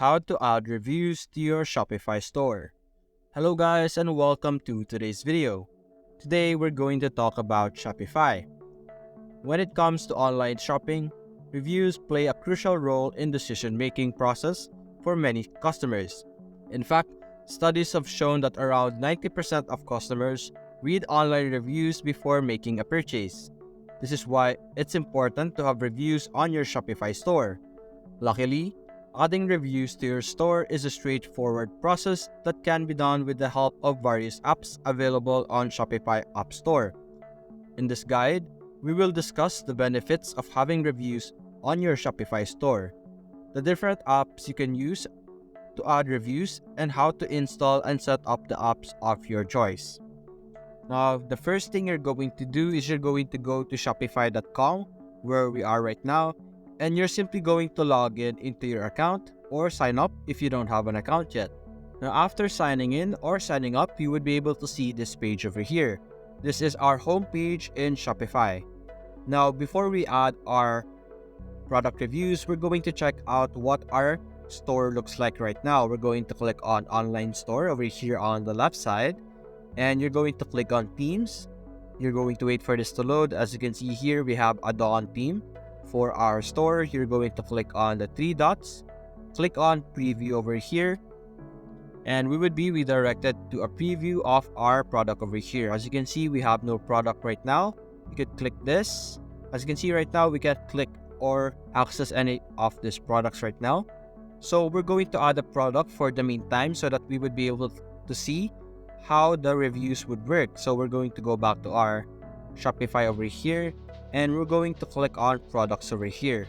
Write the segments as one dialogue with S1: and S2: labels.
S1: how to add reviews to your Shopify store. Hello guys and welcome to today's video. Today we're going to talk about Shopify. When it comes to online shopping, reviews play a crucial role in decision-making process for many customers. In fact, studies have shown that around 90% of customers read online reviews before making a purchase. This is why it's important to have reviews on your Shopify store. Luckily, adding reviews to your store is a straightforward process that can be done with the help of various apps available on Shopify App Store. In this guide, we will discuss the benefits of having reviews on your Shopify store, the different apps you can use to add reviews, and how to install and set up the apps of your choice. Now, the first thing you're going to do is you're going to go to shopify.com, where we are right now, and you're simply going to log in into your account or sign up if you don't have an account yet. Now, after signing in or signing up, you would be able to see this page over here. This is our home page in Shopify. Now, before we add our product reviews, we're going to check out what our store looks like right now. We're going to click on Online Store over here on the left side, and you're going to click on Themes. You're going to wait for this to load. As you can see here, we have a Dawn theme. For our store, you're going to click on the three dots, click on Preview over here, and we would be redirected to a preview of our product over here. As you can see, we have no product right now. You could click this. As you can see right now, we can't click or access any of these products right now. So we're going to add a product for the meantime so that we would be able to see how the reviews would work. So we're going to go back to our Shopify over here, and we're going to click on products over here.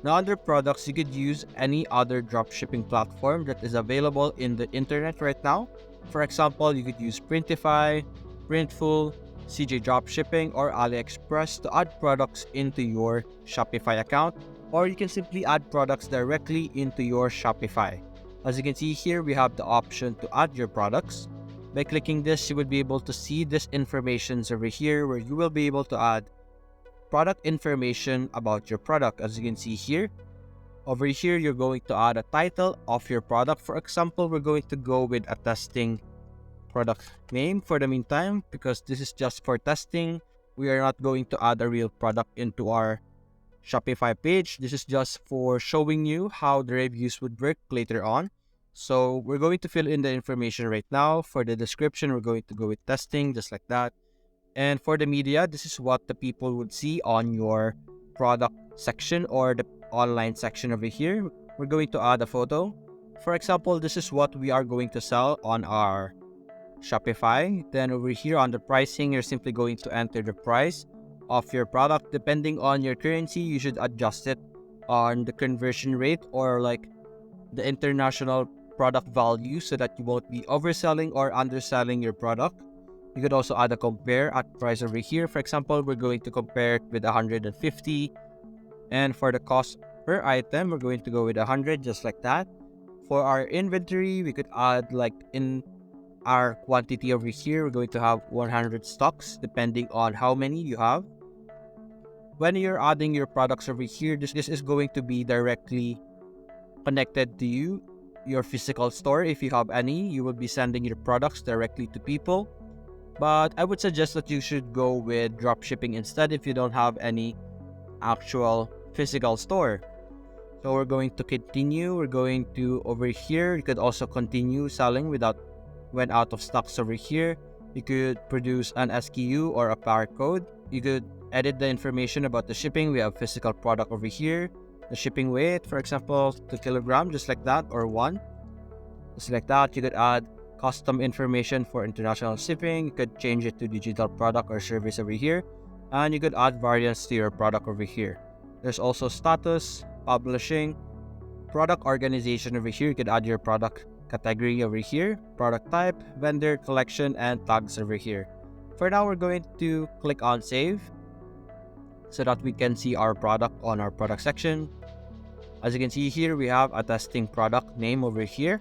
S1: Now under products, you could use any other dropshipping platform that is available in the internet right now. For example, you could use Printify, Printful, CJ Dropshipping, or AliExpress to add products into your Shopify account, or you can simply add products directly into your Shopify. As you can see here, we have the option to add your products. By clicking this, you would be able to see this information over here, where you will be able to add product information about your product. As you can see here, over here, you're going to add a title of your product. For example, we're going to go with a testing product name for the meantime, because this is just for testing. We are not going to add a real product into our Shopify page. This is just for showing you how the reviews would work later on. So we're going to fill in the information right now. For the description, we're going to go with testing, just like that. And for the media, this is what the people would see on your product section or the online section over here. We're going to add a photo. For example, this is what we are going to sell on our Shopify. Then over here on the pricing, you're simply going to enter the price of your product. Depending on your currency, you should adjust it on the conversion rate or like the international product value, so that you won't be overselling or underselling your product. You could also add a compare at price over here. For example, we're going to compare it with 150, and for the cost per item, we're going to go with 100, just like that. For our inventory, we could add like in our quantity over here, we're going to have 100 stocks depending on how many you have. When you're adding your products over here, this is going to be directly connected to you, your physical store. If you have any, you will be sending your products directly to people. But I would suggest that you should go with dropshipping instead if you don't have any actual physical store. So we're going to continue. We're going to over here. You could also continue selling without when out of stocks over here. You could produce an SKU or a barcode. You could edit the information about the shipping. We have physical product over here. The shipping weight, for example, 2 kilograms, just like that, or 1. Just like that. You could add custom information for international shipping. You could change it to digital product or service over here. And you could add variants to your product over here. There's also status, publishing, product organization over here. You could add your product category over here, product type, vendor, collection, and tags over here. For now, we're going to click on save so that we can see our product on our product section. As you can see here, we have a testing product name over here.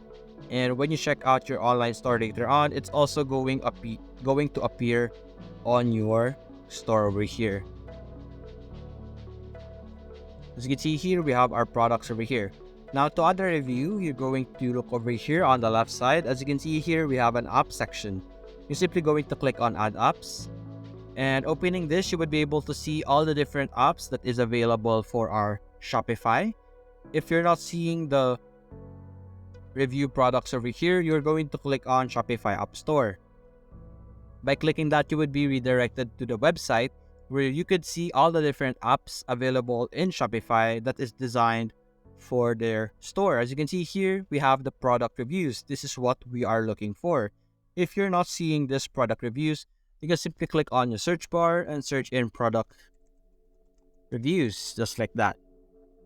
S1: And when you check out your online store later on, it's also going to appear on your store over here. As you can see here, we have our products over here. Now to add a review, you're going to look over here on the left side. As you can see here, we have an app section. You're simply going to click on add apps. And opening this, you would be able to see all the different apps that is available for our Shopify. If you're not seeing the review products over here, you're going to click on Shopify App Store. By clicking that, you would be redirected to the website where you could see all the different apps available in Shopify that is designed for their store. As you can see here, we have the product reviews. This is what we are looking for. If you're not seeing this product reviews, you can simply click on your search bar and search in product reviews, just like that.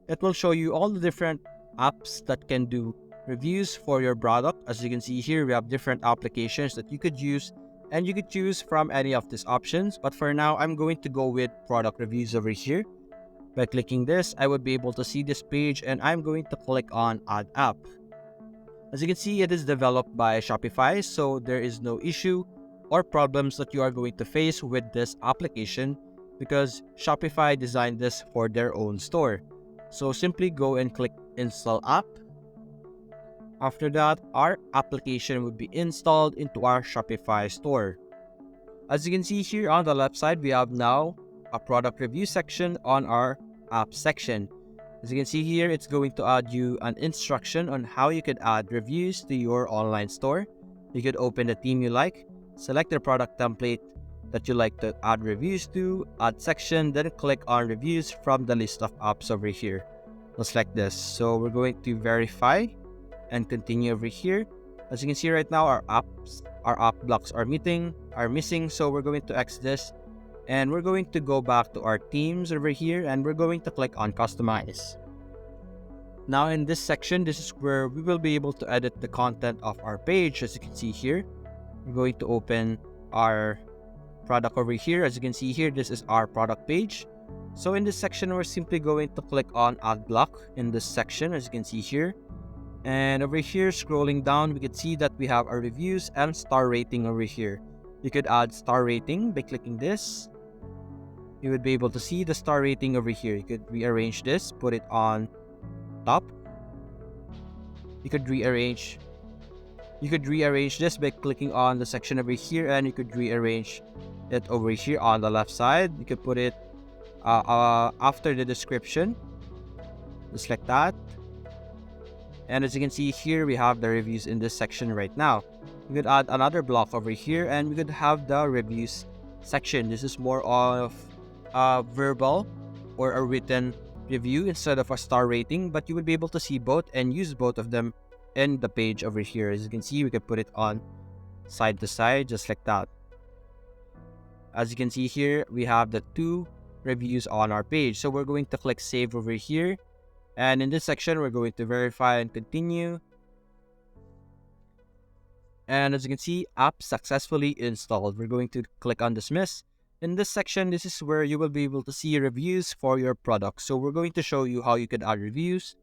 S1: It will show you all the different apps that can do reviews for your product. As you can see here, we have different applications that you could use, and you could choose from any of these options. But for now, I'm going to go with product reviews over here. By clicking this, I would be able to see this page, and I'm going to click on add app. As you can see, it is developed by Shopify, so there is no issue or problems that you are going to face with this application because Shopify designed this for their own store. So simply go and click install app. After that, our application will be installed into our Shopify store. As you can see here on the left side, we have now a product review section on our app section. As you can see here, it's going to add you an instruction on how you could add reviews to your online store. You could open the theme you like, select the product template that you like to add reviews to, add section, then click on reviews from the list of apps over here. Just like this. So we're going to verify and continue over here. As you can see right now, our app blocks are missing. So we're going to X this and we're going to go back to our themes over here and we're going to click on customize. Now in this section, this is where we will be able to edit the content of our page. As you can see here, we're going to open our product over here. As you can see here, this is our product page. So in this section, we're simply going to click on add block in this section, as you can see here. And over here, scrolling down, we can see that we have our reviews and star rating over here. You could add star rating by clicking this. You would be able to see the star rating over here. You could rearrange this, put it on top. You could rearrange this by clicking on the section over here, and you could rearrange it over here on the left side. You could put it after the description, just like that. And as you can see here, we have the reviews in this section right now. We could add another block over here and we could have the reviews section. This is more of a verbal or a written review instead of a star rating, but you would be able to see both and use both of them in the page over here. As you can see, we could put it on side to side, just like that. As you can see here, we have the two reviews on our page. So we're going to click save over here. And in this section, we're going to verify and continue. And as you can see, app successfully installed. We're going to click on dismiss. In this section, this is where you will be able to see reviews for your product. So we're going to show you how you can add reviews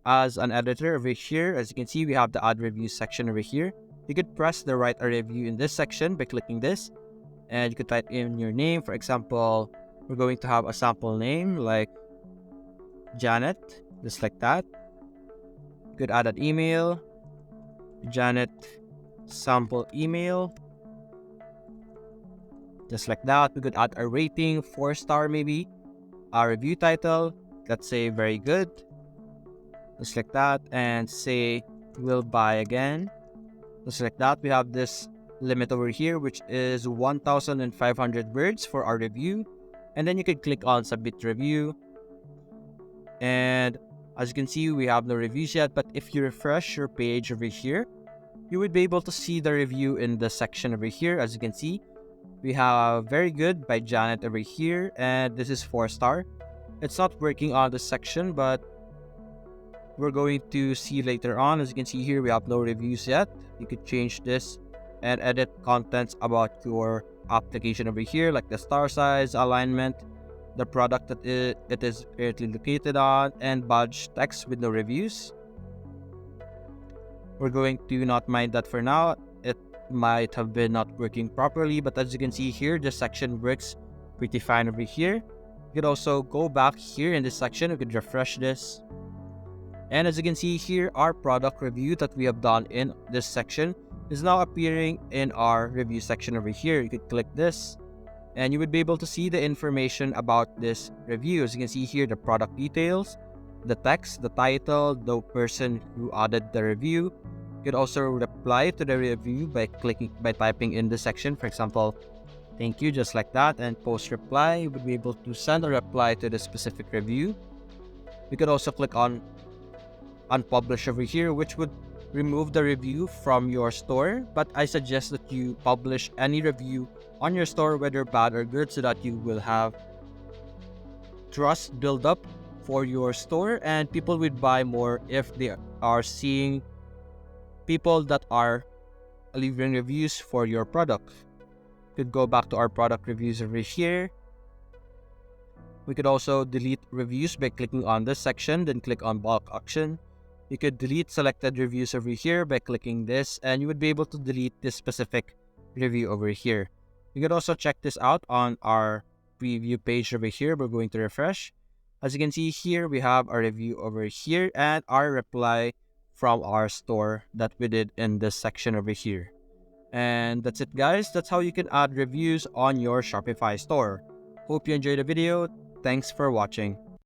S1: as an editor over here. As you can see, we have the add reviews section over here. You could press the write a review in this section by clicking this. And you could type in your name. For example, we're going to have a sample name like Janet, just like that. You could add an email, Janet sample email, just like that. We could add a rating, 4-star maybe, a review title, let's say very good, just like that, and say will buy again, just like that. We have this limit over here, which is 1,500 words for our review, and then you could click on submit review. And as you can see, we have no reviews yet, but if you refresh your page over here, you would be able to see the review in the section over here. As you can see, we have very good by Janet over here, and this is 4-star. It's not working on the section, but we're going to see later on. As you can see here, we have no reviews yet. You could change this and edit contents about your application over here, like the star size, alignment, the product that it is currently located on, and badge text with no reviews. We're going to not mind that for now. It might have been not working properly, but as you can see here, this section works pretty fine over here. You could also go back here in this section. You could refresh this. And as you can see here, our product review that we have done in this section is now appearing in our review section over here. You could click this and you would be able to see the information about this review. As you can see here, the product details, the text, the title, the person who added the review. You could also reply to the review by typing in the section, for example, thank you, just like that, and post reply. You would be able to send a reply to the specific review. You could also click on unpublish over here, which would remove the review from your store, but I suggest that you publish any review on your store, whether bad or good, so that you will have trust build up for your store and people would buy more if they are seeing people that are leaving reviews for your product. We could go back to our product reviews over here. We could also delete reviews by clicking on this section, then click on bulk auction. You could delete selected reviews over here by clicking this, and you would be able to delete this specific review over here. You could also check this out on our preview page over here. We're going to refresh. As you can see here, we have a review over here and our reply from our store that we did in this section over here. And that's it, guys. That's how you can add reviews on your Shopify store. Hope you enjoyed the video. Thanks for watching.